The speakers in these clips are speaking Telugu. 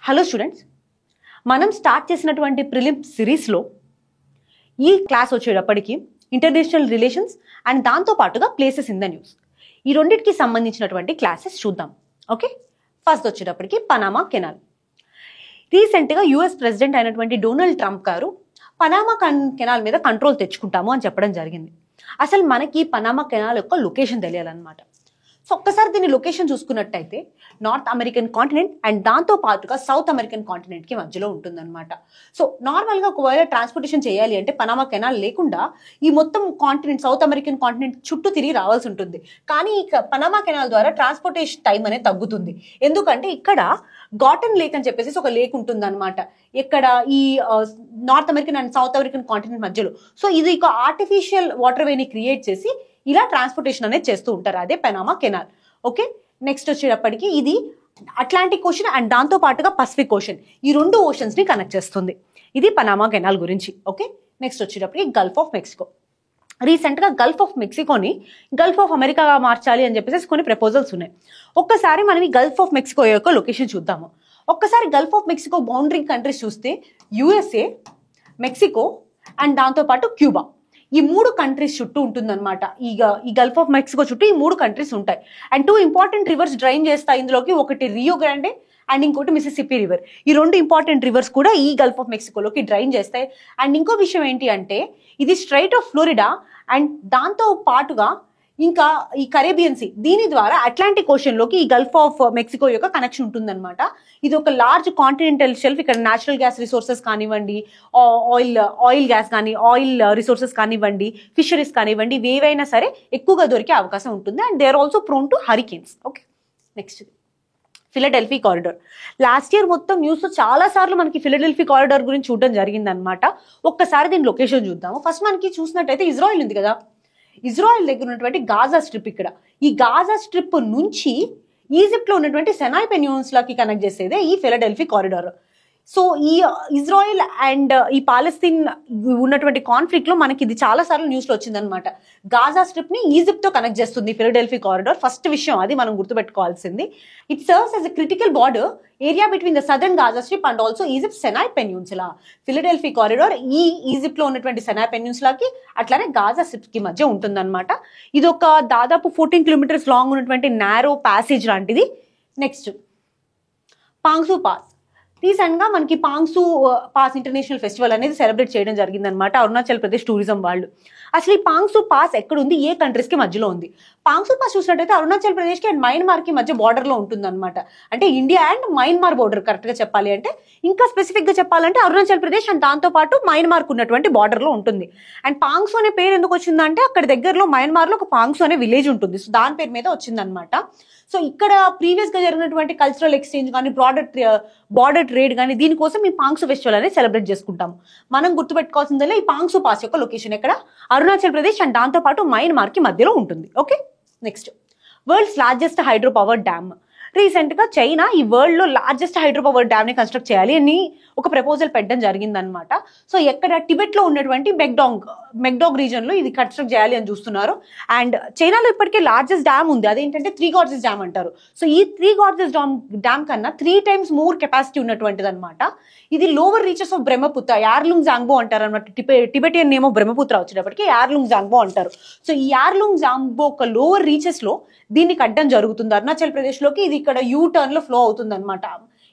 హలో స్టూడెంట్స్, మనం స్టార్ట్ చేసినటువంటి ప్రిలిమ్స్ సిరీస్లో ఈ క్లాస్ వచ్చేటప్పటికి ఇంటర్నేషనల్ రిలేషన్స్ అండ్ దాంతో పాటుగా ప్లేసెస్ ఇన్ ద న్యూస్, ఈ రెండింటికి సంబంధించినటువంటి క్లాసెస్ చూద్దాం. ఓకే, ఫస్ట్ వచ్చేటప్పటికి పనామా కెనాల్. రీసెంట్గా యుఎస్ ప్రెసిడెంట్ అయినటువంటి డొనాల్డ్ ట్రంప్ గారు పనామా కెనాల్ మీద కంట్రోల్ తెచ్చుకుంటాము అని చెప్పడం జరిగింది. అసలు మనకి పనామా కెనాల్ యొక్క లొకేషన్ తెలియాలన్నమాట. సో ఒక్కసారి దీని లొకేషన్ చూసుకున్నట్టయితే నార్త్ అమెరికన్ కాంటినెంట్ అండ్ దాంతో పాటుగా సౌత్ అమెరికన్ కాంటినెంట్కి మధ్యలో ఉంటుందన్నమాట. సో నార్మల్గా ఒకవేళ ట్రాన్స్పోర్టేషన్ చేయాలి అంటే పనామా కెనాల్ లేకుండా ఈ మొత్తం కాంటినెంట్ సౌత్ అమెరికన్ కాంటినెంట్ చుట్టూ తిరిగి రావాల్సి ఉంటుంది. కానీ ఇక పనామా కెనాల్ ద్వారా ట్రాన్స్పోర్టేషన్ టైం అనేది తగ్గుతుంది. ఎందుకంటే ఇక్కడ గాటన్ లేక్ అని చెప్పేసి ఒక లేక్ ఉంటుంది అనమాట, ఇక్కడ ఈ north American and south American continent మధ్యలో. సో ఇది ఒక ఆర్టిఫిషియల్ వాటర్ వేని క్రియేట్ చేసి ఇలా ట్రాన్స్పోర్టేషన్ అనేది చేస్తూ ఉంటారు, అదే పనామా కెనాల్. ఓకే, నెక్స్ట్ వచ్చేటప్పటికి ఇది అట్లాంటిక్ ఓషన్ అండ్ దాంతో పాటుగా పసిఫిక్ ఓషన్, ఈ రెండు ఓషన్స్ ని కనెక్ట్ చేస్తుంది. ఇది పనామా కెనాల్ గురించి. ఓకే, నెక్స్ట్ వచ్చేటప్పటికి గల్ఫ్ ఆఫ్ మెక్సికో. రీసెంట్ గా గల్ఫ్ ఆఫ్ మెక్సికోని గల్ఫ్ ఆఫ్ అమెరికాగా మార్చాలి అని చెప్పేసి కొన్ని ప్రపోజల్స్ ఉన్నాయి. ఒక్కసారి మనం ఈ గల్ఫ్ ఆఫ్ మెక్సికో యొక్క లొకేషన్ చూద్దాము. ఒక్కసారి Gulf of Mexico boundary countries చూస్తే యుఎస్ఏ, మెక్సికో అండ్ దాంతో పాటు క్యూబా, ఈ మూడు కంట్రీస్ చుట్టూ ఉంటుందన్నమాట. ఈ గల్ఫ్ ఆఫ్ మెక్సికో చుట్టూ ఈ మూడు కంట్రీస్ ఉంటాయి. And two important rivers drain చేస్తాయి ఇందులోకి, ఒకటి రియో గ్రాండే అండ్ ఇంకోటి మిసిసిప్పి రివర్. ఈ రెండు ఇంపార్టెంట్ రివర్స్ కూడా ఈ గల్ఫ్ ఆఫ్ మెక్సికోలోకి డ్రైన్ చేస్తాయి. అండ్ ఇంకో విషయం ఏంటి అంటే ఇది స్ట్రైట్ ఆఫ్ ఫ్లోరిడా అండ్ దాంతో పాటుగా ఇంకా ఈ కరేబియన్ సీ, దీని ద్వారా అట్లాంటిక్ ఓషన్ లోకి ఈ గల్ఫ్ ఆఫ్ మెక్సికో యొక్క కనెక్షన్ ఉంటుందన్నమాట. ఇది ఒక లార్జ్ కాంటినెంటల్ షెల్ఫ్. ఇక్కడ నేచురల్ గ్యాస్ రిసోర్సెస్ కానివ్వండి, ఆయిల్ గ్యాస్ కానీ ఆయిల్ రిసోర్సెస్ కానివ్వండి, ఫిషరీస్ కానివ్వండి, ఏవైనా సరే ఎక్కువగా దొరికే అవకాశం ఉంటుంది. And they are also prone to hurricanes. Okay, next Philadelphi corridor. Last year మొత్తం న్యూస్ లో చాలా సార్లు మనకి ఫిలడెల్ఫీ కారిడార్ గురించి చూడడం జరిగింది అనమాట. ఒక్కసారి దీని లొకేషన్ చూద్దాము. ఫస్ట్ మనకి చూసినట్టయితే ఇజ్రాయిల్ ఉంది కదా, ఇజ్రాయిల్ దగ్గర ఉన్నటువంటి గాజా స్ట్రిప్. ఇక్కడ ఈ గాజా స్ట్రిప్ నుంచి ఈజిప్ట్ లో ఉన్నటువంటి సెనాయ్ పెన్యూన్సులాకి కనెక్ట్ చేసేదే ఈ ఫిలడెల్ఫీ కారిడార్. సో ఈ ఇజ్రాయిల్ అండ్ ఈ పాలస్తీన్ ఉన్నటువంటి కాన్ఫ్లిక్ట్ లో మనకి ఇది చాలా సార్లు న్యూస్ లో వచ్చిందనమాట. గాజా స్ట్రిప్ ని ఈజిప్ట్ తో కనెక్ట్ చేస్తుంది ఫిలడెల్ఫీ కారిడార్. ఫస్ట్ విషయం అది మనం గుర్తుపెట్టుకోవాల్సింది. It serves as a critical border area between the southern Gaza strip and also Egypt Sinai peninsula. Philadelphi corridor ఈ ఈజిప్ట్ లో ఉన్నటువంటి సెనాయ్ పెన్యూన్సులాకి అట్లానే గాజా స్ట్రిప్ కి మధ్య ఉంటుందన్నమాట. ఇది ఒక దాదాపు 14 కిలోమీటర్స్ లాంగ్ ఉన్నటువంటి నారో ప్యాసేజ్ లాంటిది. Next Pangsau pass. రీసెంట్ గా మనకి పాంగ్సు పాస్ ఇంటర్నేషనల్ ఫెస్టివల్ అనేది సెలబ్రేట్ చేయడం జరిగిందనమాట అరుణాచల్ ప్రదేశ్ టూరిజం వాళ్ళు. అసలు ఈ పాంగ్సు పాస్ ఎక్కడ ఉంది, ఏ కంట్రీస్ కి మధ్యలో ఉంది? పాంగ్సు పాస్ చూసినట్టయితే అరుణాచల్ ప్రదేశ్ కి అండ్ మయన్మార్ కి మధ్య బార్డర్ లో ఉంటుంది అనమాట. అంటే India and Myanmar border correct గా చెప్పాలి అంటే, ఇంకా స్పెసిఫిక్ గా చెప్పాలంటే అరుణాచల్ ప్రదేశ్ అండ్ దాంతో పాటు మయన్మార్ కు ఉన్నటువంటి బార్డర్ లో ఉంటుంది. అండ్ పాంగ్సు అనే పేరు ఎందుకు వచ్చిందంటే అక్కడ దగ్గరలో మయన్మార్ లో ఒక పాంగ్సు అనే విలేజ్ ఉంటుంది, సో దాని పేరు మీద వచ్చిందనమాట. సో ఇక్కడ ప్రీవియస్ గా జరిగినటువంటి కల్చరల్ ఎక్స్చేంజ్ కానీ బార్డర్ ట్రేడ్ కానీ దీనికోసం ఈ పాంగ్సు ఫెస్టివల్ అనేది సెలబ్రేట్ చేసుకుంటాము. మనం గుర్తుపెట్టుకోవాల్సిందే ఈ పాంగ్సు పాస్ యొక్క లొకేషన్ ఎక్కడ, అరుణాచల్ ప్రదేశ్ అండ్ దాంతో పాటు మయన్మార్ కి మధ్యలో ఉంటుంది. Okay, next world's largest hydro power dam. Recent గా చైనా ఈ వరల్డ్ లో లార్జెస్ట్ హైడ్రో పవర్ డ్యామ్ ని కన్స్ట్రక్ట్ చేయాలి అని ఒక ప్రపోజల్ పెట్టడం జరిగిందనమాట. సో ఎక్కడ టిబెట్ లో ఉన్నటువంటి మెక్డాగ్ రీజన్ లో ఇది కన్స్ట్రక్ట్ చేయాలి అని చూస్తున్నారు. అండ్ చైనాలో ఇప్పటికే లార్జెస్ట్ డ్యామ్ ఉంది, అదేంటంటే 3 గార్జెస్ డ్యామ్ అంటారు. సో ఈ 3 గార్జెస్ డ్యామ్ కన్నా 3 times మోర్ కెపాసిటీ ఉన్నటువంటిది అనమాట. ఇది lower reaches of Brahmaputra, Yarlung Zangbo అంటారు అనమాట. టిబెటియన్ నేమ్ ఆఫ్ బ్రహ్మపుత్ర వచ్చేటప్పటికి యార్లుంగ్ జాంగ్బో అంటారు. సో ఈ యార్లుంగ్ జాంగ్బో ఒక లోవర్ రీచెస్ లో దీన్ని కట్టడం జరుగుతుంది అరుణాచల్ ప్రదేశ్ లోకి. ఇది ఇక్కడ యూ టర్న్ లో ఫ్లో అవుతుంది అనమాట.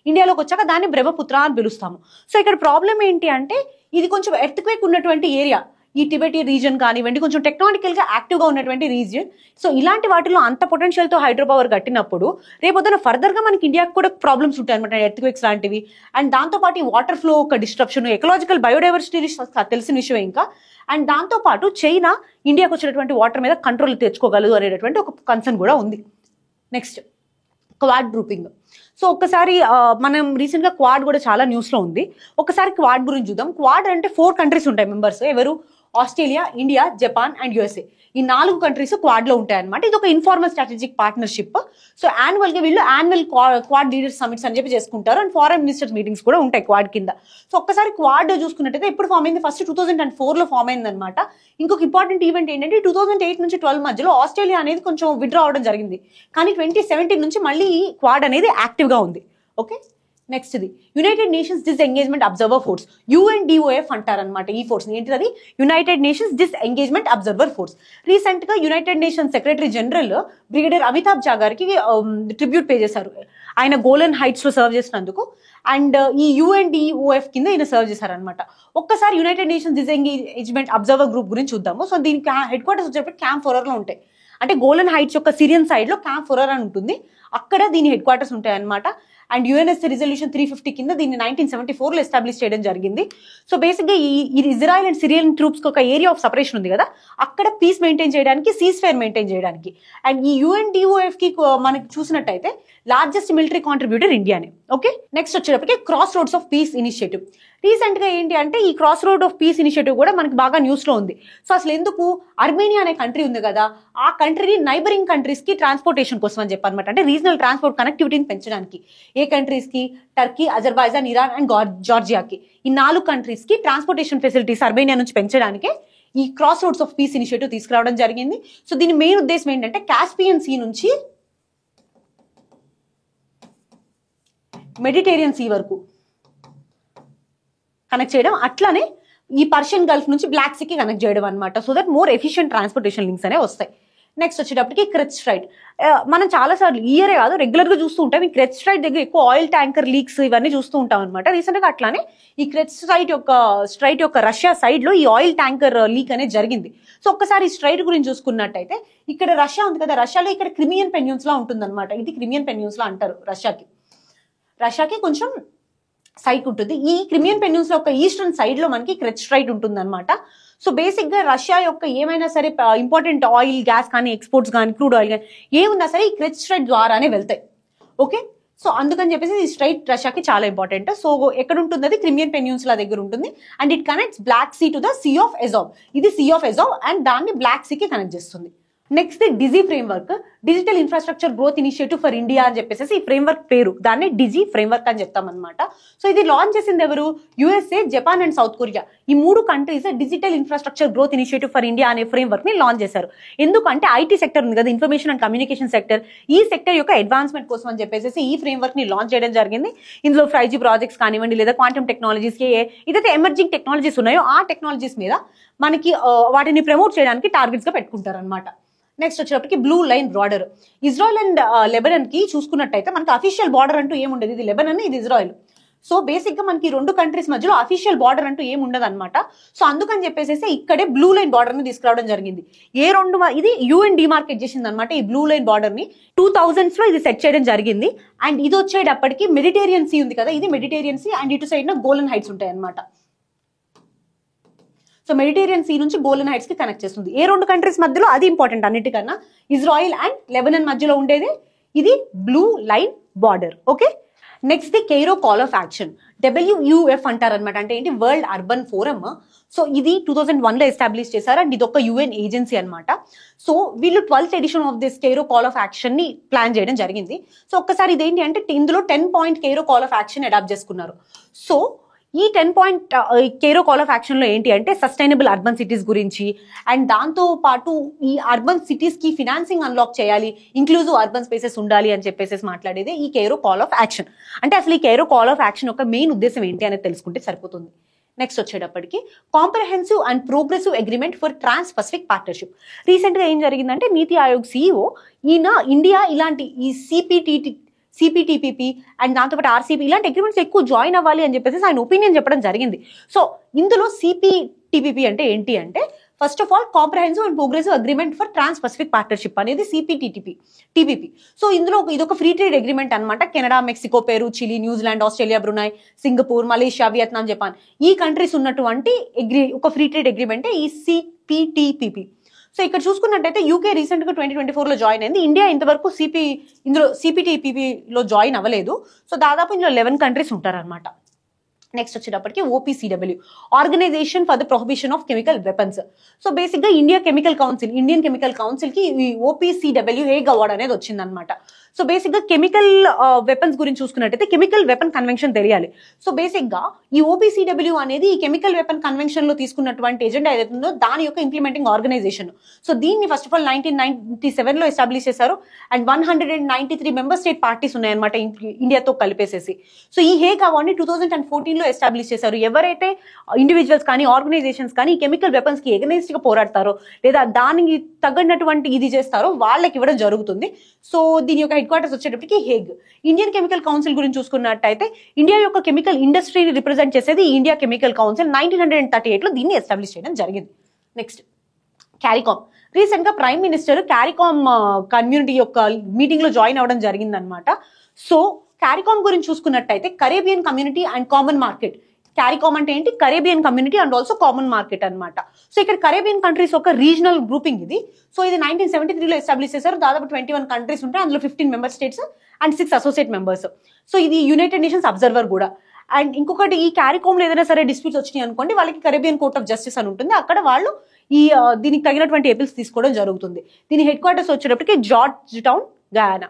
ఇండియాలోకి వచ్చాక దాన్ని బ్రహ్మపుత్ర అని పిలుస్తాము. సో ఇక్కడ ప్రాబ్లం ఏంటి అంటే ఇది కొంచెం ఎర్త్క్వేక్ ఉన్నటువంటి ఏరియా, ఈ టిబెటియన్ రీజన్ కానివ్వండి, కొంచెం టెక్నానికల్ గా యాక్టివ్ గా ఉన్నటువంటి రీజియన్. సో ఇలాంటి వాటిలో అంత పొటెన్షియల్ తో హైడ్రో పవర్ కట్టినప్పుడు రేపొద్దున ఫర్దర్ గా మనకి ఇండియాకి కూడా ప్రాబ్లమ్స్ ఉంటాయి అనమాట, ఎర్త్క్వేక్స్ లాంటివి. అండ్ దాంతో పాటు ఈ వాటర్ ఫ్లో ఒక డిస్ట్రప్షన్, ఎకలాజికల్ బయోడైవర్సిటీ తెలిసిన విషయం ఇంకా. అండ్ దాంతో పాటు చైనా ఇండియాకి వచ్చినటువంటి వాటర్ మీద కంట్రోల్ తెచ్చుకోగలదు అనేటటువంటి ఒక కన్సర్న్ కూడా ఉంది. Next quad grouping. సో ఒక్కసారి మనం రీసెంట్ గా క్వాడ్ కూడా చాలా న్యూస్ లో ఉంది. ఒకసారి క్వాడ్ గురించి చూద్దాం. క్వాడ్ అంటే 4 కంట్రీస్ ఉంటాయి మెంబర్స్. ఎవరు? Australia, India, Japan and USA. ఈ 4 కంట్రీస్ క్వాడ్ లో ఉంటాయి అనమాట. ఇది ఒక informal strategic partnership. So annual గా వీళ్ళు యాన్యువల్ క్వాడ్ లీడర్స్ సమిట్స్ అని చెప్పి చేసుకుంటారు. అండ్ ఫారెన్ మినిస్టర్స్ మీటింగ్స్ కూడా ఉంటాయి క్వాడ్ కింద. సో ఒక్కసారి క్వాడ్ చూసుకున్నట్టయితే ఎప్పుడు ఫామ్ అయింది? ఫస్ట్ 2004 లో ఫామ్ అయింది అనమాట. ఇంకొక ఇంపార్టెంట్ ఈవెంట్ ఏంటంటే 2008 నుంచి 12 మధ్యలో ఆస్ట్రేలియా అనేది కొంచెం విత్డ్రా అవడం జరిగింది. కానీ 2017 నుంచి మళ్ళీ క్వాడ్ అనేది యాక్టివ్ గా ఉంది. ఓకే, నెక్స్ట్ ఇది united nations disengagement observer force, UNDOF అంటారనమాట. ఈ ఫోర్స్ ఏంటిది? అది united nations disengagement observer force. Recent గా united nations secretary general brigadier Amitabh Jha గారికి ట్రిబ్యూట్ పే చేశారు ఆయన గోలన్ హైట్స్ లో సర్వ్ చేసినందుకు. అండ్ ఈ UNDOF కింద ఈయన సర్వ్ చేశారనమాట. ఒక్కసారి united nations disengagement observer group గురించి చూద్దాము. సో దీనికి హెడ్ క్వార్టర్స్ వచ్చేటప్పుడు క్యాంప్ ఫోరర్ లో ఉంటాయి. అంటే గోలన్ హైట్స్ యొక్క సిరియన్ సైడ్ లో క్యాంప్ ఫోరర్ అని ఉంటుంది, అక్కడ దీని హెడ్ క్వార్టర్స్ ఉంటాయి అనమాట. అండ్ UNSC రిజల్యూషన్ 350 కింద దీన్ని 1974 లో ఎస్టాబ్లిష్ చేయడం జరిగింది. సో బేసిక్ గా ఈ ఇజ్రాయెల్ అండ్ సిరియన్ ట్రూప్స్ కి ఒక ఏరియా ఆఫ్ సపరేషన్ ఉంది కదా, అక్కడ పీస్ మెయింటైన్ చేయడానికి, సీజ్ ఫైర్ మెయింటైన్ చేయడానికి. అండ్ ఈ UNDOF కి మనకి చూసినట్టయితే లార్జెస్ట్ మిలిటరీ కాంట్రిబ్యూటర్ ఇండియానే. ఓకే, నెక్స్ట్ వచ్చేటప్పటికి crossroads of peace initiative. Recent గా ఏంటి అంటే ఈ crossroad of peace initiative కూడా మనకి బాగా న్యూస్ లో ఉంది. సో అసలు ఎందుకు? అర్మేనియా అనే కంట్రీ ఉంది కదా, ఆ కంట్రీని నైబరింగ్ కంట్రీస్ కి ట్రాన్స్పోర్టేషన్ కోసం అని చెప్పనమాట. అంటే రీజనల్ ట్రాన్స్పోర్ట్ కనెక్టివిటీని పెంచడానికి. ఏ కంట్రీస్ కి? టర్కీ, అజర్బైజాన్, ఇరాన్ అండ్ జార్జియాకి. ఈ 4 కంట్రీస్ కి ట్రాన్స్పోర్టేషన్ ఫెసిలిటీస్ అర్మేనియా నుంచి పెంచడానికి ఈ cross roads of peace initiative తీసుకురావడం జరిగింది. సో దీని మెయిన్ ఉద్దేశం ఏంటంటే కాస్పియన్ సీ నుంచి మెడిటేరియన్ సీ వరకు కనెక్ట్ చేయడం, అట్లానే ఈ పర్షియన్ గల్ఫ్ నుంచి బ్లాక్ సీకి కనెక్ట్ చేయడం అనమాట. So that more efficient transportation links అనేవి వస్తాయి. నెక్స్ట్ వచ్చేటప్పటికి క్రెచ్ స్ట్రైట్. మనం చాలా సార్లు ఇయరే కాదు రెగ్యులర్ గా చూస్తూ ఉంటాం. ఈ క్రెచ్ స్ట్రైట్ దగ్గర ఎక్కువ ఆయిల్ ట్యాంకర్ లీక్స్ ఇవన్నీ చూస్తూ ఉంటాం అనమాట. రీసెంట్ గా అట్లానే ఈ క్రెచ్ స్ట్రైట్ యొక్క రష్యా సైడ్ లో ఈ ఆయిల్ ట్యాంకర్ లీక్ అనేది జరిగింది. సో ఒక్కసారి ఈ స్ట్రైట్ గురించి చూసుకున్నట్టయితే ఇక్కడ రష్యా ఉంది కదా, రష్యాలో ఇక్కడ క్రిమియన్ పెన్యూన్సులా ఉంటుంది అనమాట. ఇది క్రిమియన్ పెన్యూన్సులా అంటారు రష్యాకి కొంచెం సైట్ ఉంటుంది. ఈ క్రిమియన్ పెన్యూన్సులా యొక్క ఈస్టర్న్ సైడ్ లో మనకి క్రెచ్ స్ట్రైట్ ఉంటుంది అనమాట. సో బేసిక్ గా రష్యా యొక్క ఏమైనా సరే ఇంపార్టెంట్ ఆయిల్, గ్యాస్ కానీ, ఎక్స్పోర్ట్స్ కానీ, క్రూడ్ ఆయిల్ కానీ ఏమున్నా సరే ఈ క్రెచ్ స్ట్రైట్ ద్వారానే వెళ్తాయి. ఓకే, సో అందుకని చెప్పేసి ఈ స్ట్రైట్ రష్యాకి చాలా ఇంపార్టెంట్. సో ఎక్కడ ఉంటుంది? అది క్రిమియన్ పెన్యూన్సులా దగ్గర ఉంటుంది. And it connects black sea to the sea of Azov. ఇది సీ ఆఫ్ ఎజావ్ అండ్ దాన్ని బ్లాక్ సీకి కనెక్ట్ చేస్తుంది. Next DIGI framework, digital infrastructure growth initiative for India అని చెప్పేసి ఈ ఫ్రేమ్వర్క్ పేరు, దాన్ని డిజీ ఫ్రేమ్వర్క్ అని చెప్తాం అనమాట. సో ఇది లాంచ్ చేసింది ఎవరు? USA, Japan and south Korea. ఈ 3 countries digital infrastructure growth initiative for India అనే ఫ్రేమ్వర్క్ ని లాంచ్ చేశారు. ఎందుకంటే IT సెక్టర్ ఉంది కదా, ఇన్ఫర్మేషన్ అండ్ కమ్యూనికేషన్ సెక్టర్, ఈ సెక్టర్ యొక్క అడ్వాన్స్మెంట్ కోసం అని చెప్పేసి ఈ ఫ్రేమ్వర్క్ ని లాంచ్ చేయడం జరిగింది. ఇందులో 5G ప్రాజెక్ట్స్ కానివ్వండి, లేదా క్వాంటమ్ టెక్నాలజీస్, ఏదైతే ఎమర్జింగ్ టెక్నాలజీస్ ఉన్నాయో ఆ టెక్నాలజీస్ మీద మనకి వాటిని ప్రమోట్ చేయడానికి టార్గెట్స్ గా పెట్టుకుంటారు అనమాట. నెక్స్ట్ వచ్చేటప్పటికి blue line border. Israel and Lebanon కి చూసుకున్నట్టయితే మనకి అఫీషియల్ బార్డర్ అంటూ ఏముండదు. ఇది లెబనాన్, ఇది ఇజ్రాయెల్. సో బేసిక్ గా మనకి 2 కంట్రీస్ మధ్యలో అఫీషియల్ బార్డర్ అంటూ ఏముండదు అనమాట. సో అందుకని చెప్పేసి ఇక్కడే బ్లూ లైన్ బార్డర్ ని తీసుకురావడం జరిగింది. ఇది UN డిమార్కెట్ చేసింది అనమాట. ఈ బ్లూ లైన్ బార్డర్ ని 2000s లో ఇది సెట్ చేయడం జరిగింది. అండ్ ఇది వచ్చేటప్పటికి మెడిటేరియన్ సీ ఉంది కదా, ఇది మెడిటేరియన్ సీ అండ్ ఇటు సైడ్ గోలన్ హైట్స్ ఉంటాయి అనమాట. సో మెడిటేరియన్ సీ నుంచి గోలన్ హైట్స్ కి కనెక్ట్ చేస్తుంది. ఏ 2 కంట్రీస్ మధ్యలో? అది ఇంపార్టెంట్ అన్నిటికన్నా. ఇజ్రాయిల్ అండ్ లెబనాన్ మధ్యలో ఉండేది ఇది blue line border. Okay, next the Cairo call of action, WUF అంటారు అనమాట. అంటే ఏంటి? World urban forum. సో ఇది 2001 లో ఎస్టాబ్లిష్ చేశారు అండ్ ఇది ఒక UN ఏజెన్సీ అనమాట. సో వీళ్ళు 12th edition of this Cairo call of action ని ప్లాన్ చేయడం జరిగింది. సో ఒక్కసారి ఇదేంటి అంటే ఇందులో 10 point Cairo call of action adopt చేసుకున్నారు. సో ఈ 10 point Cairo call of action లో ఏంటి అంటే సస్టైనబుల్ అర్బన్ సిటీస్ గురించి, అండ్ దాంతో పాటు ఈ అర్బన్ సిటీస్ కి ఫినాన్సింగ్ అన్లాక్ చేయాలి, ఇంక్లూజివ్ అర్బన్ స్పేసెస్ ఉండాలి అని చెప్పేసి మాట్లాడేది ఈ కైరో కాల్ ఆఫ్ యాక్షన్. అంటే అసలు ఈ కైరో కాల్ ఆఫ్ యాక్షన్ యొక్క మెయిన్ ఉద్దేశం ఏంటి అనేది తెలుసుకుంటే సరిపోతుంది. నెక్స్ట్ వచ్చేటప్పటికి comprehensive and progressive agreement for trans Pacific partnership. Recent గా ఏం జరిగిందంటే నీతి ఆయోగ్ CEO ఈయన ఇండియా ఇలాంటి ఈ CPTPP అండ్ దాంతోపాటు RCP ఇలాంటి అగ్రిమెంట్స్ ఎక్కువ జాయిన్ అవ్వాలి అని చెప్పేసి ఆయన ఒపీనియన్ చెప్పడం జరిగింది. సో ఇందులో CPTPP అంటే ఏంటి అంటే first of all comprehensive and progressive agreement for trans Pacific partnership అనేది CPTPP. సో ఇందులో ఇదొక ఫ్రీ ట్రేడ్ అగ్రిమెంట్ అనమాట. Canada, Mexico, Peru, Chile, New Zealand, Australia, Brunei, Singapore, Malaysia, Vietnam, Japan ఈ కంట్రీస్ ఉన్నటువంటి ఒక ఫ్రీ ట్రేడ్ అగ్రిమెంటే ఈ CPTPP. సో ఇక్కడ చూసుకున్నట్టయితే UK రీసెంట్ గా 2024 లో జాయిన్ అయింది. ఇండియా ఇంతవరకు CPTPP లో జాయిన్ అవ్వలేదు. సో దాదాపు ఇందులో 11 కంట్రీస్ ఉంటారనమాట. నెక్స్ట్ వచ్చేటప్పటికి OPCW, organisation for the prohibition of chemical weapons. So basic గా ఇండియన్ కెమికల్ కౌన్సిల్ కి ఈ OPCW హేగ్ అవార్డ్ అనేది వచ్చిందనమాట. సో బేసిక్ గా కెమికల్ వెపన్స్ గురించి చూసుకున్నట్టయితే కెమికల్ వెపన్ కన్వెన్షన్ తెలియాలి. సో బేసిక్ గా ఈ OPCW అనేది ఈ కెమికల్ వెపన్ కన్వెన్షన్ లో తీసుకున్నటువంటి ఎజెండా ఏదైతుందో దాని యొక్క ఇంప్లిమెంటింగ్ ఆర్గనైజేషన్. సో దీన్ని ఫస్ట్ ఆఫ్ ఆల్ 1997 లో ఎస్టాబ్లిష్ చేశారు. అండ్ 193 మెంబర్ స్టేట్ పార్టీస్ ఉన్నాయన్నమాట ఇండియాతో కలిపేసేసి. సో ఈ హేగ్ అవార్డ్ ని 2014 లో ఎస్టాబ్లిష్ చేశారు. ఎవరైతే ఇండివిజువల్స్ కానీ ఆర్గనైజేషన్స్ కానీ ఈ కెమికల్ వెపన్స్ కి ఎగనెస్ట్ గా పోరాడతారో లేదా దానికి తగ్గనటువంటి ఇది చేస్తారో వాళ్ళకి ఇవ్వడం జరుగుతుంది. సో దీని యొక్క హెడ్ క్వార్టర్స్ వచ్చేటప్పటికి హేగ్. ఇండియన్ కెమికల్ కౌన్సిల్ గురించి చూసుకున్నట్టయితే ఇండియా యొక్క కెమికల్ ఇండస్ట్రీని రిప్రజెంట్ చేసేది ఇండియా కెమికల్ కౌన్సిల్. 1938 లో దీన్ని ఎస్టాబ్లిష్ చేయడం జరిగింది. Next CARICOM. రీసెంట్ గా ప్రైమ్ మినిస్టర్ క్యారికామ్ కమ్యూనిటీ యొక్క మీటింగ్ లో జాయిన్ అవ్వడం జరిగింది అనమాట. సో క్యారికామ్ గురించి చూసుకున్నట్టయితే Caribbean community and common market. CARICOM అంటే ఏంటి? Caribbean community and also common market అనమాట. సో ఇక్కడ కరేబియన్ కంట్రీస్ ఒక రీజనల్ గ్రూపింగ్ ఇది. సో ఇది 1973 లో ఎస్టాబ్లిష్ చేశారు. దాదాపు 21 కంట్రీస్ ఉంటాయి, అందులో 15 member states and 6 associate members. So ఇది యునైటెడ్ నేషన్స్ అబ్జర్వర్ కూడా. అండ్ ఇంకొకటి, ఈ క్యారికామ్ లో ఏదైనా సరే డిస్ప్యూట్స్ వచ్చినాయి అనుకోండి, వాళ్ళకి కరేబియన్ కోర్ట్ ఆఫ్ జస్టిస్ అని ఉంటుంది. అక్కడ వాళ్ళు ఈ దీనికి తగినటువంటి ఏపిల్స్ తీసుకోవడం జరుగుతుంది. దీని హెడ్ క్వార్టర్స్ వచ్చేటప్పటికి George town, Guyana.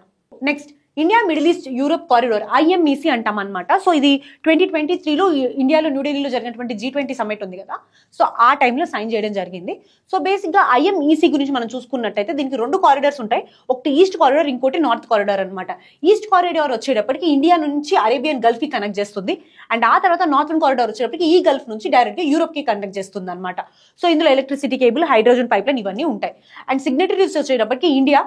Next India middle east Europe corridor, IMEC అంటాం అనమాట. సో ఇది 2023లో ఇండియాలో న్యూఢిల్లీలో జరిగినటువంటి G20 సమ్మిట్ ఉంది కదా, సో ఆ టైంలో సైన్ చేయడం జరిగింది. సో బేసిక్ గా IMEC గురించి మనం చూసుకున్నట్టయితే దీనికి 2 కారిడార్స్ ఉంటాయి. ఒకటి ఈస్ట్ కారిడార్, ఇంకోటి నార్త్ కారిడార్ అనమాట. ఈస్ట్ కారిడార్ వచ్చేటప్పటికి ఇండియా నుంచి అరేబియన్ గల్ఫ్ కి కనెక్ట్ చేస్తుంది. అండ్ ఆ తర్వాత నార్థన్ కారిడార్ వచ్చేటప్పటికి ఈ గల్ఫ్ నుంచి డైరెక్ట్ గా యూరోప్ కి కనెక్ట్ చేస్తుంది అనమాట. సో ఇందులో electricity cable, hydrogen pipeline ఇవన్నీ ఉంటాయి. అండ్ సిగ్నేటరీస్ వచ్చేటప్పటికి India,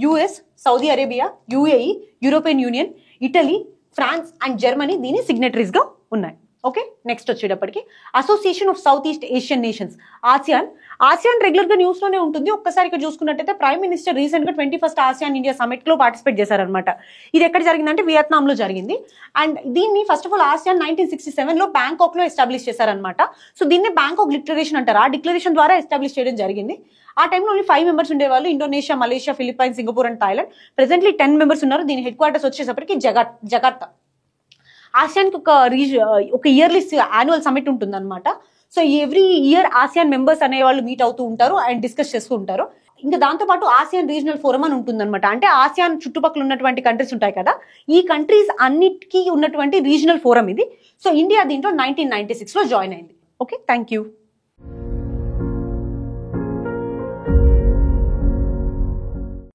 US, Saudi Arabia, UAE, European Union, Italy, France and Germany దీని సిగ్నేటరీస్ గా ఉన్నాయి. ఓకే, నెక్స్ట్ వచ్చేటప్పటికి association of South East Asian nations, ASEAN regular గా న్యూస్ లోనే ఉంటుంది. ఒక్కసారి ఇక్కడ చూసుకున్నట్టయితే ప్రైమ్ మినిస్టర్ రీసెంట్ గా 21st ఆసియాన్ ఇండియా సమిట్ లో పార్టిసిపేట్ చేశారనమాట. ఇది ఎక్కడ జరిగిందంటే వియత్నాం లో జరిగింది. అండ్ దీన్ని ఫస్ట్ ఆఫ్ ఆల్ ఆసియాన్ 1967 లో బ్యాంకాక్ లో ఎస్టాబ్లిష్ చేశారనమాట. సో దీన్ని బ్యాంకాక్ డిక్లరేషన్ అంటారు. ఆ డిక్లరేషన్ ద్వారా ఎస్టాబ్లిష్ చేయడం జరిగింది. ఆ టైంలో ఓన్లీ 5 మెంబర్స్ ఉండేవాళ్ళు, Indonesia, Malaysia, Philippines, Singapore and Thailand. Presently 10 members ఉన్నారు. దీని హెడ్ క్వార్టర్స్ వచ్చేసరికి జకార్తా. ఆసియాన్ కి ఒక ఇయర్లీ యాన్యువల్ సమిట్ ఉంటుంది అనమాట. So every year ASEAN members అనే వాళ్ళు మీట్ అవుతూ ఉంటారు అండ్ డిస్కస్ చేస్తూ ఉంటారు. ఇంకా దాంతో పాటు ఆసియాన్ రీజనల్ ఫోరం అని ఉంటుంది అనమాట. అంటే ఆసియాన్ చుట్టుపక్కల ఉన్నటువంటి కంట్రీస్ ఉంటాయి కదా, ఈ కంట్రీస్ అన్నిటికీ ఉన్నటువంటి రీజనల్ ఫోరం ఇది. సో ఇండియా దీంట్లో 1996 లో జాయిన్ అయింది. Okay, thank you.